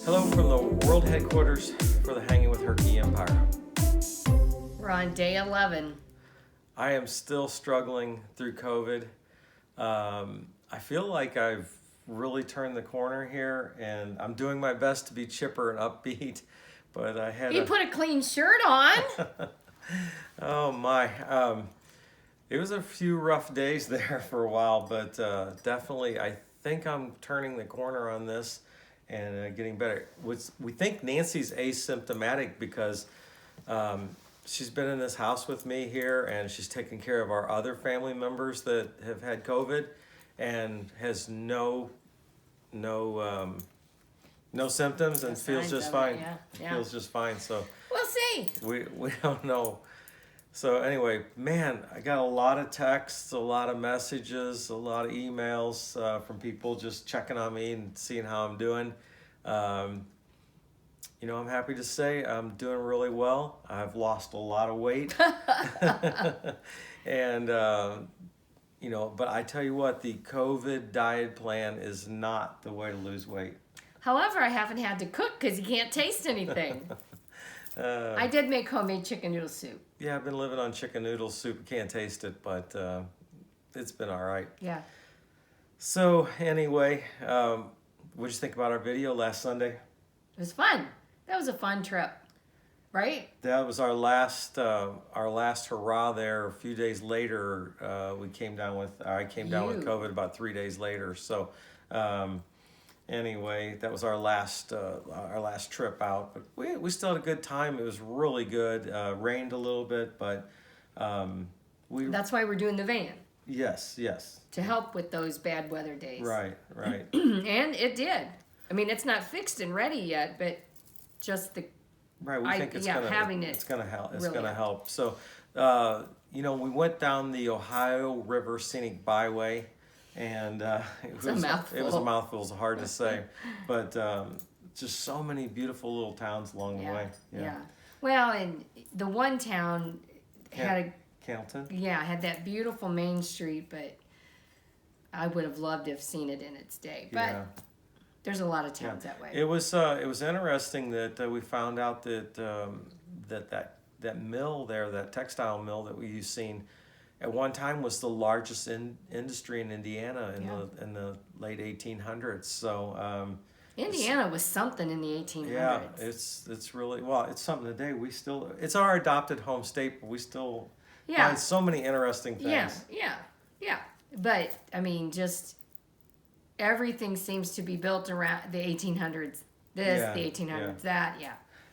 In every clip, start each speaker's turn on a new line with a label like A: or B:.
A: Hello from the world headquarters for the Hanging with Herky Empire.
B: We're on day 11.
A: I am still struggling through COVID. I feel like I've really turned the corner here, and I'm doing my best to be chipper and upbeat, but I had
B: You put a clean shirt on.
A: oh my. It was a few rough days there for a while, but definitely I think I'm turning the corner on this and getting better. We think Nancy's asymptomatic because she's been in this house with me here, and she's taking care of our other family members that have had COVID, and has no symptoms and feels just fine. Feels just fine. So
B: We'll see.
A: we don't know. So anyway, man, I got a lot of texts, a lot of messages, a lot of emails from people just checking on me and seeing how I'm doing. I'm happy to say I'm doing really well. I've lost a lot of weight. And, but I tell you what, the COVID diet plan is not the way to lose weight.
B: However, I haven't had to cook because you can't taste anything. I did make homemade chicken noodle soup.
A: Yeah, I've been living on chicken noodle soup. Can't taste it, but it's been all right.
B: Yeah.
A: So anyway, what'd you think about our video last Sunday?
B: It was fun. That was a fun trip, right?
A: That was our last hurrah there. A few days later, I came down with COVID about 3 days later. So anyway, that was our last trip out. But we still had a good time. It was really good. Rained a little bit, but
B: That's why we're doing the van.
A: Yes.
B: To help with those bad weather days.
A: Right.
B: And it did. I mean, it's not fixed and ready yet, but just the
A: right. We think it's gonna help. It's gonna help. So, we went down the Ohio River Scenic Byway, and it was a mouthful. It was a mouthful. It was hard to say, but just so many beautiful little towns along the way.
B: Yeah. Well, and the one town had
A: Cannleton.
B: Yeah, had that beautiful main street, but I would have loved to have seen it in its day. But there's a lot of towns that way.
A: It was interesting that we found out that that mill there, that textile mill that we've seen, at one time was the largest industry in Indiana in the late 1800s. So
B: Indiana was something in the 1800s.
A: Yeah, it's really it's something today. It's our adopted home state, but we still find so many interesting things.
B: Yeah. But I mean, just everything seems to be built around the 1800s. The 1800s, that.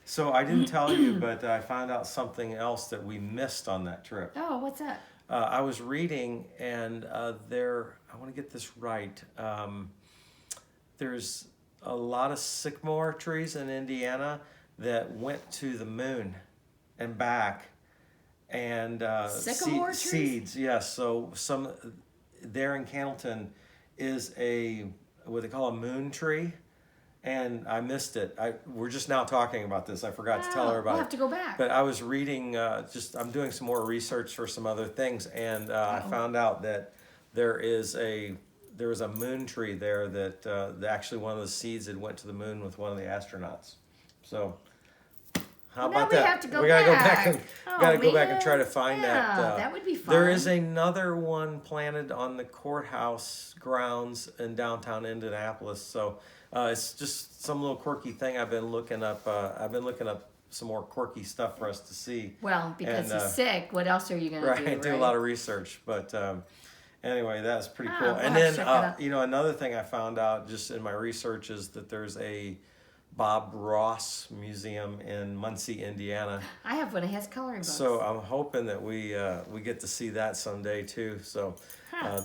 A: So I didn't tell you, but I found out something else that we missed on that trip.
B: Oh, what's that?
A: I was reading, and I want to get this right. There's a lot of sycamore trees in Indiana that went to the moon and back. And
B: sycamore trees?
A: Seeds, yes. So some there in Cannleton is what they call a moon tree, and I missed it. We're just now talking about this. I forgot to tell her about it.
B: We'll have to go back.
A: But I was reading. I'm doing some more research for some other things, and I found out that there is a moon tree there that actually one of the seeds had went to the moon with one of the astronauts. So. How about that? We gotta go back and try to find that.
B: That would be fun.
A: There is another one planted on the courthouse grounds in downtown Indianapolis. So it's just some little quirky thing I've been looking up. I've been looking up some more quirky stuff for us to see.
B: Well, because he's sick, what else are you going to do?
A: Right, do a lot of research. But anyway, that's pretty cool. And then, another thing I found out just in my research is that there's a Bob Ross Museum in Muncie, Indiana.
B: I have one. It has coloring books.
A: So I'm hoping that we get to see that someday too. So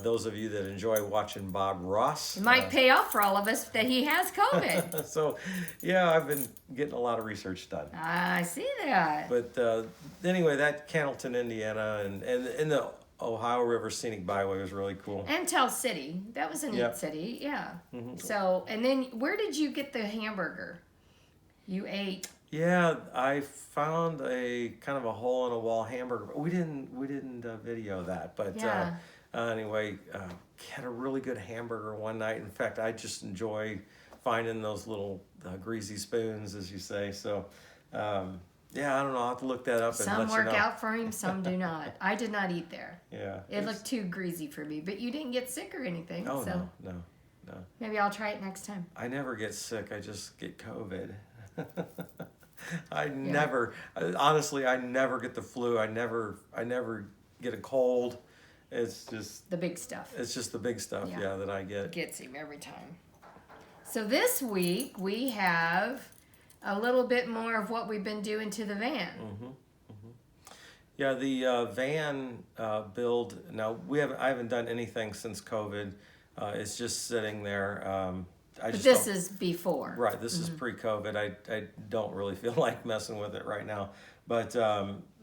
A: those of you that enjoy watching Bob Ross,
B: it might pay off for all of us that he has COVID.
A: So I've been getting a lot of research done.
B: I see that.
A: But anyway, that Cannleton, Indiana, and in the Ohio River Scenic Byway was really cool.
B: And Tell City. That was a neat city, yeah. Mm-hmm. So, and then where did you get the hamburger you ate?
A: Yeah, I found a kind of a hole in a wall hamburger. We didn't video that, but anyway, had a really good hamburger one night. In fact, I just enjoy finding those little greasy spoons, as you say. So, yeah, I don't know. I'll have to look that up and
B: Some
A: let you
B: work
A: know.
B: out for him, some do not. I did not eat there.
A: Yeah.
B: It looked too greasy for me, but you didn't get sick or anything.
A: Oh,
B: so
A: no.
B: maybe I'll try it next time.
A: I never get sick. I just get COVID. Honestly, I never get the flu. I never get a cold. It's just
B: the big stuff.
A: It's just the big stuff, yeah, that I get.
B: Gets him every time. So this week we have a little bit more of what we've been doing to the van.
A: Yeah, the van build. Now I haven't done anything since COVID. It's just sitting there.
B: But this is before.
A: Right, this is pre-COVID. I don't really feel like messing with it right now. But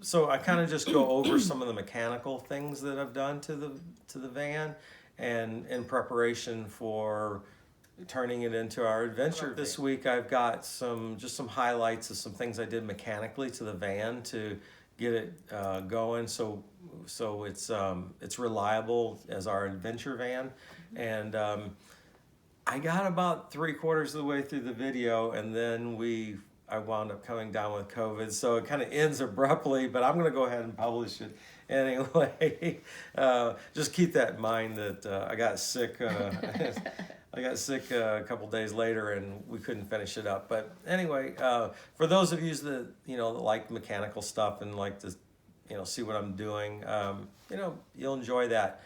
A: so I kind of just go over some of the mechanical things that I've done to the van, and in preparation for turning it into our adventure. This week I've got some highlights of some things I did mechanically to the van to get it going, so it's reliable as our adventure van. And I got about 3/4 of the way through the video, and then I wound up coming down with COVID, so it kind of ends abruptly, but I'm going to go ahead and publish it anyway. Just keep that in mind that I got sick. I got sick a couple days later, and we couldn't finish it up. But anyway, for those of you that that like mechanical stuff and like to see what I'm doing, you'll enjoy that.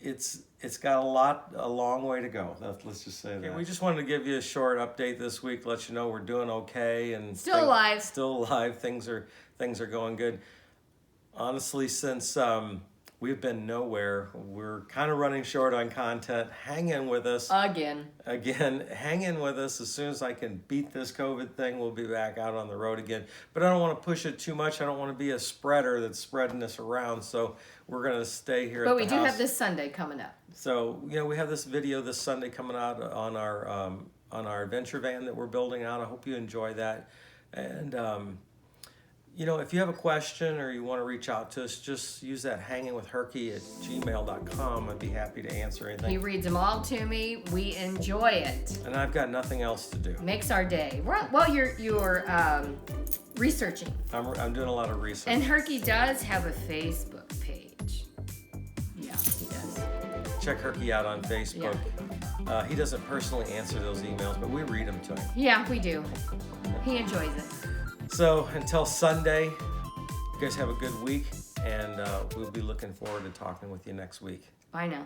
A: It's got a long way to go. Let's just say that. Okay, we just wanted to give you a short update this week, let you know we're doing okay and
B: still alive.
A: Still alive. Things are going good. Honestly, since we've been nowhere, we're kind of running short on content. Hang in with us. Again, hang in with us. As soon as I can beat this COVID thing, we'll be back out on the road again. But I don't want to push it too much. I don't want to be a spreader that's spreading this around. So we're going to stay here at the house.
B: But we do have this Sunday coming up.
A: So, we have this video this Sunday coming out on our adventure van that we're building out. I hope you enjoy that. And, if you have a question or you want to reach out to us, just use that hangingwithherky@gmail.com. I'd be happy to answer anything.
B: He reads them all to me. We enjoy it.
A: And I've got nothing else to do.
B: Makes our day. Well, you're researching.
A: I'm doing a lot of research.
B: And Herky does have a Facebook page. Yeah, he does.
A: Check Herky out on Facebook. Yeah. He doesn't personally answer those emails, but we read them to him.
B: Yeah, we do. He enjoys it.
A: So until Sunday, you guys have a good week, and we'll be looking forward to talking with you next week.
B: Bye now.